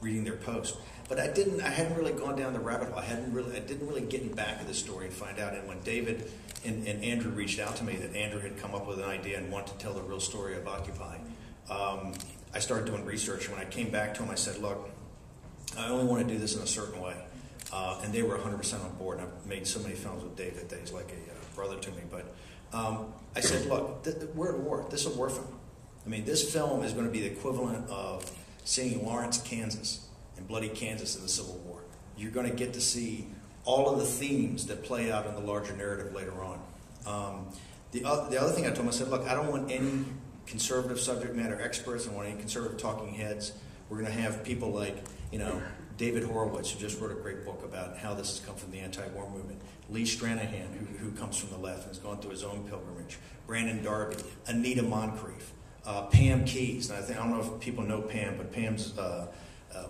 reading their post. But I hadn't really gone down the rabbit hole. I didn't really get in back of the story and find out. And when David and Andrew reached out to me, that Andrew had come up with an idea and wanted to tell the real story of Occupy, I started doing research. And when I came back to him, I said, look, I only want to do this in a certain way. And they were 100% on board. And I've made so many films with David that he's like a brother to me. But I said, look, we're at war. This is a war film. I mean, this film is going to be the equivalent of seeing Lawrence, Kansas, and bloody Kansas in the Civil War. You're going to get to see all of the themes that play out in the larger narrative later on. The other thing I told him, I said, look, I don't want any conservative subject matter experts. I don't want any conservative talking heads. We're going to have people like, David Horowitz, who just wrote a great book about how this has come from the anti-war movement. Lee Stranahan, who comes from the left and has gone through his own pilgrimage. Brandon Darby, Anita Moncrief, Pam Keyes. And I don't know if people know Pam, but Pam's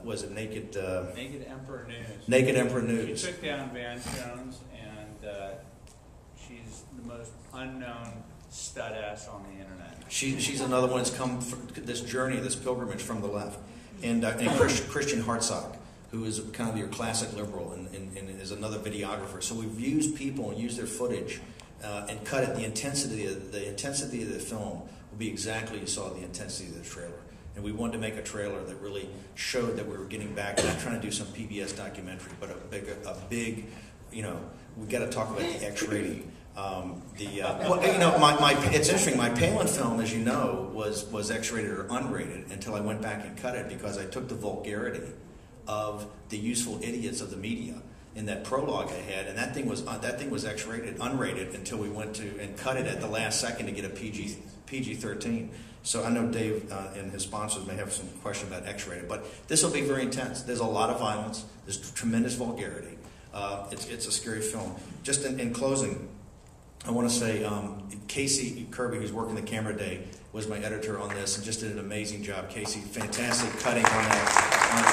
was it Naked Emperor News. Naked Emperor News. She took down Van Jones, and she's the most unknown stud ass on the internet. She's another one that's come from this journey, this pilgrimage from the left. And Christian Hartsock, who is kind of your classic liberal and is another videographer. So we've used people and used their footage and cut it. The intensity of the film will be exactly you saw the intensity of the trailer. And we wanted to make a trailer that really showed that we were getting back, not trying to do some PBS documentary, but a big, we got to talk about the X rating. It's interesting. My Palin film, as you know, was X-rated or unrated until I went back and cut it because I took the vulgarity of the useful idiots of the media in that prologue I had, and that thing was X-rated, unrated until we went to and cut it at the last second to get a PG-13. So I know Dave and his sponsors may have some question about X-rated, but this will be very intense. There's a lot of violence. There's tremendous vulgarity. It's a scary film. Just in closing, I want to say Casey Kirby, who's working the camera day, was my editor on this and just did an amazing job. Casey, fantastic cutting on that.